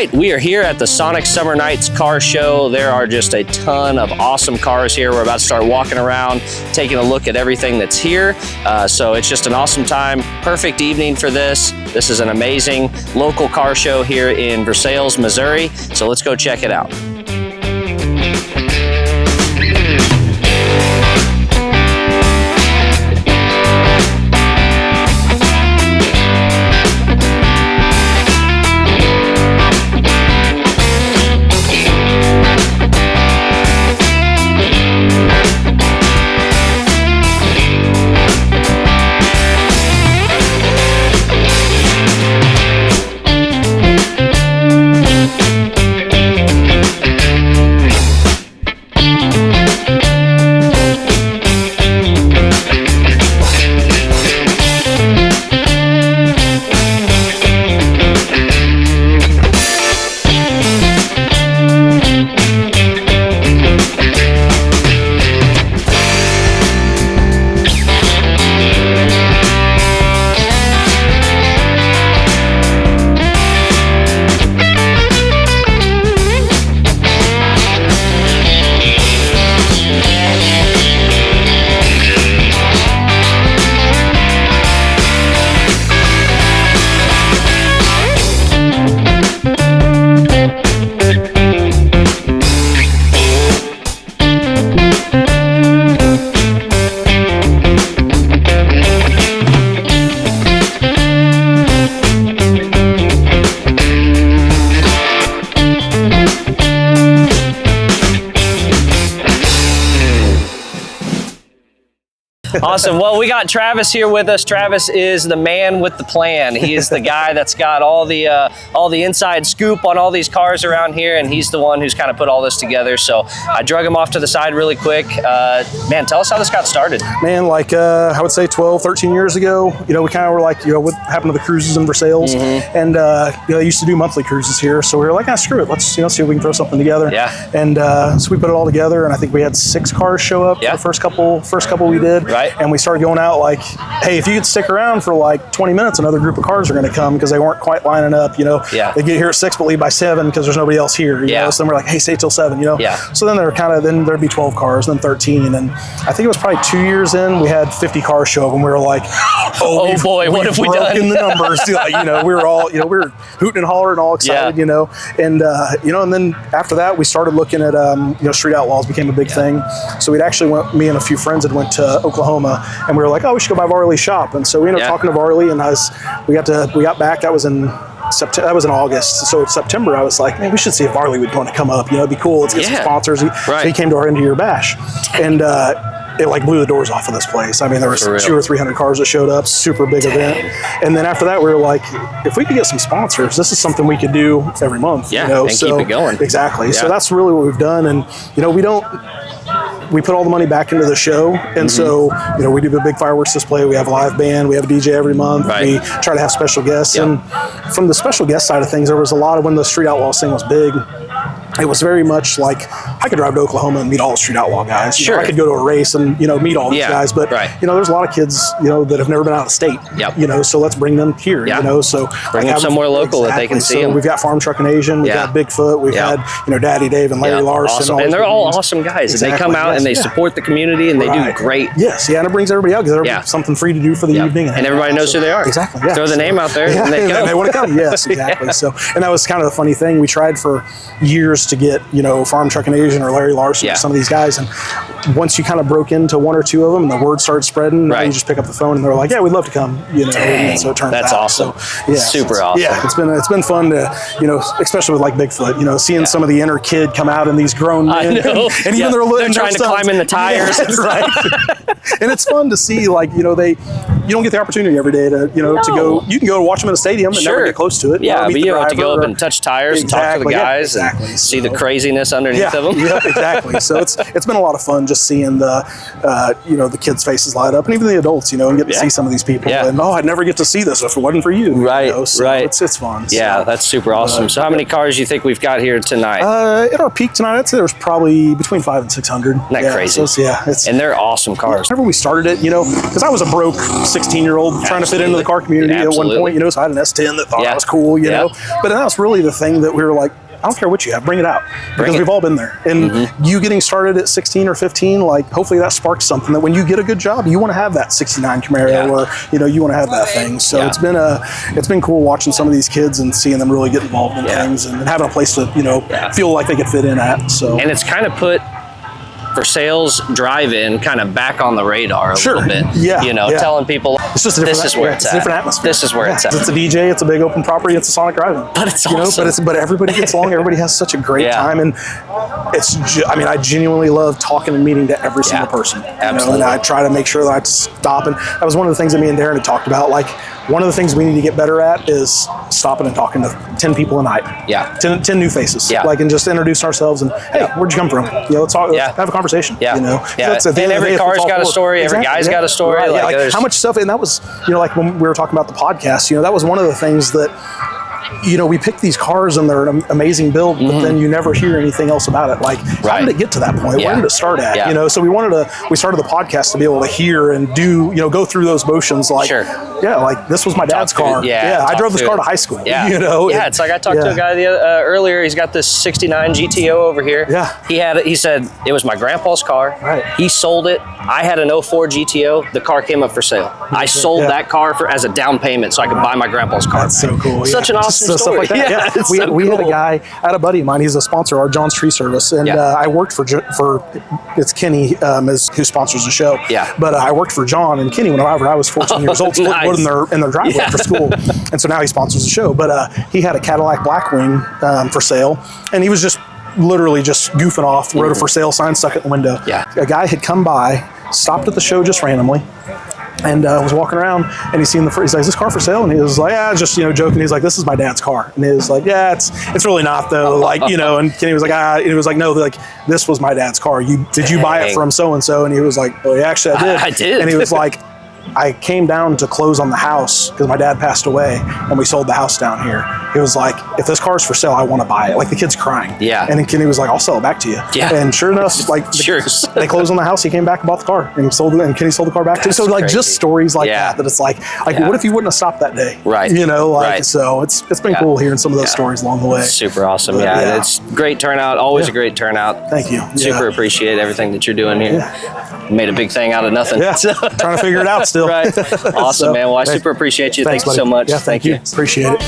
right, we are here at the Sonic Summer Nights car show. There are just a ton of awesome cars here. We're about to start walking around, taking a look at everything that's here. So it's just an awesome time, perfect evening for this. This is an amazing local car show here in Versailles, Missouri. So let's go check it out. Awesome. Well, we got Travis here with us. Travis is the man with the plan. He is the guy that's got all the inside scoop on all these cars around here, and he's the one who's kind of put all this together. So I drug him off to the side really quick. Man, tell us how this got started. Man, like I would say 12, 13 years ago, we kind of were like, what happened to the cruises in Versailles? And they used to do monthly cruises here, so we were like, screw it, let's see if we can throw something together. Yeah. And so we put it all together, and I think we had 6 cars show up. Yeah. The first couple we did. Right. And we started going out like, hey, if you could stick around for like 20 minutes, another group of cars are going to come, because they weren't quite lining up. Yeah. They get here at 6 but leave by 7 because there's nobody else here. You know? So then we're like, hey, stay till 7. Yeah. So then then there'd be 12 cars, then 13, and I think it was probably 2 years in, we had 50 cars show up, and we were like, oh boy, what have we done? In the numbers. We were all, we were hooting and hollering, all excited, and and then after that, we started looking at, street outlaws became a big thing. So we'd actually me and a few friends had went to Oklahoma, and we were like, oh, we should go by Varley's shop. And so we ended up talking to Varley, and we got back. That was in September. That was in August. So in September, I was like, man, we should see if Varley would want to come up. It'd be cool. Let's get some sponsors. So he came to our end of year bash, and it like blew the doors off of this place. I mean, there was 200 or 300 cars that showed up. Super big event. And then after that, we were like, if we could get some sponsors, this is something we could do every month. And keep it going. Exactly. Yeah. So that's really what we've done. And we put all the money back into the show, and so we do a big fireworks display. We have a live band. We have a DJ every month. We try to have special guests. And from the special guest side of things, there was a lot of, when the Street Outlaws thing was big, it was very much like, I could drive to Oklahoma and meet all the Street Outlaw guys. I could go to a race and meet all these guys. But there's a lot of kids that have never been out of the state. So let's bring them here. So bring them somewhere local that they can see them. We've got Farm Truck and Asian. We've got Bigfoot. We've had Daddy Dave and Larry Larson. And they're all awesome guys. Exactly. And they come out and they support the community, and they do great. Yes, and it brings everybody out because there's something free to do for the evening. And everybody knows who they are. Exactly. Throw the name out there and they come. They want to come. Yes, exactly. So, and that was kind of the funny thing. We tried for years to get Farm Truck and Asian or Larry Larson or some of these guys, and once you kind of broke into 1 or 2 of them and the word started spreading, you just pick up the phone and they're like, yeah, we'd love to come. And so it turned out. That's awesome. So, super awesome. Yeah, it's been fun to especially with like Bigfoot, seeing some of the inner kid come out and these grown men. I know. And even they're trying to climb in the tires. Right. And it's fun to see, like, you don't get the opportunity every day to go. You can go watch them in a stadium and never get close to it. Yeah, but you don't have to go up and touch tires and talk to the guys and see the craziness underneath of them. Yeah, exactly. So it's been a lot of fun just seeing the kids' faces light up, and even the adults, and get to see some of these people. And I'd never get to see this if it wasn't for you. Right. It's fun. Yeah, that's super awesome. So how many cars do you think we've got here tonight? At our peak tonight, I'd say there's probably between 500 and 600. Isn't that crazy? So and they're awesome cars. Whenever we started it, because I was a broke 16-year-old trying to fit into the car community at one point, you know, so I had an S10 that thought I was cool, you know, but that was really the thing that we were like, I don't care what you have, bring it out, because we've all been there. And you getting started at 16 or 15, like hopefully that sparks something that when you get a good job, you want to have that 69 Camaro or, you know, you want to have that thing. So it's been cool watching some of these kids and seeing them really get involved in things and having a place to, you know, feel like they could fit in at. So, and it's kind of put Versailles drive-in kind of back on the radar a little bit. You know, telling people it's just a different, this is where it's a different atmosphere. This is where it's at. It's a DJ, it's a big open property, it's a Sonic drive-in. But it's awesome. You know, but everybody gets along, everybody has such a great time, and it's I mean, I genuinely love talking and meeting to every single person. Absolutely. You know, and I try to make sure that I stop, and that was one of the things that me and Darren had talked about, like one of the things we need to get better at is stopping and talking to 10 people a night. 10 new faces. Like, and just introduce ourselves and, hey, where'd you come from? You know, let's talk, let's have a conversation. You know? And every car's got a story, every guy's got a story. Right. Like how much stuff, and that was, you know, like when we were talking about the podcast, you know, that was one of the things that, you know, we pick these cars and they're an amazing build, but then you never hear anything else about it. Like, how did it get to that point? Where did it start at? You know, so we started the podcast to be able to hear and do, you know, go through those motions. Like, like this was my dad's car. I drove this car to high school. You know, it's like I talked to a guy earlier. He's got this '69 GTO over here. He said it was my grandpa's car. He sold it. I had an '04 GTO. The car came up for sale. I sold that car as a down payment so I could buy my grandpa's car. That's so cool. Such an awesome story. Stuff like that. We had a guy, I had a buddy of mine, he's a sponsor, our John's Tree Service, and I worked for it's Kenny who sponsors the show. But I worked for John and Kenny whenever I was 14 years old, split in their driveway for school. And so now he sponsors the show. But he had a Cadillac Blackwing for sale, and he was just literally just goofing off, wrote a for sale sign, stuck it in the window. A guy had come by, stopped at the show just randomly, and was walking around, and he's like, is this car for sale? And he was like, yeah, just, you know, joking. He's like, this is my dad's car. And he was like, yeah, it's really not though. Like, you know, and Kenny was like, and he was like, no, like, this was my dad's car. Did you buy it from so-and-so? And he was like, oh yeah, actually I did. I did. And he was like, I came down to close on the house because my dad passed away and we sold the house down here. He was like, if this car's for sale, I want to buy it. Like, the kid's crying. And then Kenny was like, I'll sell it back to you. And sure enough, like they closed on the house. He came back and bought the car and sold it, and Kenny sold the car back to him. So like just stories like that it's like what if you wouldn't have stopped that day? You know, like so it's been cool hearing some of those stories along the way. Super awesome. But, it's great turnout. Always a great turnout. Thank you. Super appreciate everything that you're doing here. Made a big thing out of nothing. Trying to figure it out still. Awesome, man. Well, I super appreciate you. Thank you so much. Thank you. Appreciate it.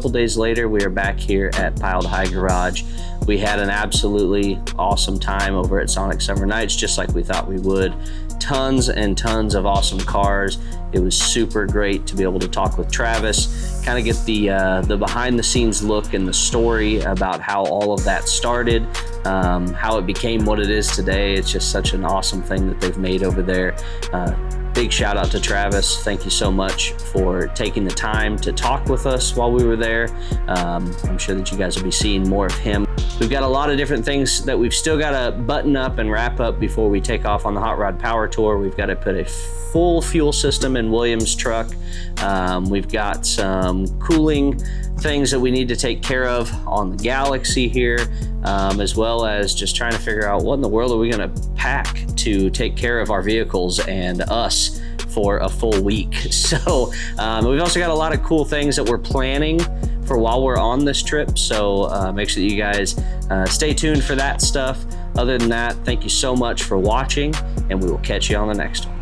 couple days later, we are back here at Piled High Garage. We had an absolutely awesome time over at Sonic Summer Nights, just like we thought we would. Tons and tons of awesome cars. It was super great to be able to talk with Travis, kind of get the behind the scenes look and the story about how all of that started, how it became what it is today. It's just such an awesome thing that they've made over there. Big shout out to Travis. Thank you so much for taking the time to talk with us while we were there. I'm sure that you guys will be seeing more of him. We've got a lot of different things that we've still got to button up and wrap up before we take off on the Hot Rod Power Tour. We've got to put a full fuel system in William's truck. We've got some cooling things that we need to take care of on the Galaxy here, as well as just trying to figure out what in the world are we going to pack to take care of our vehicles and us for a full week. So we've also got a lot of cool things that we're planning for while we're on this trip. So make sure that you guys stay tuned for that stuff. Other than that, thank you so much for watching, and we will catch you on the next one.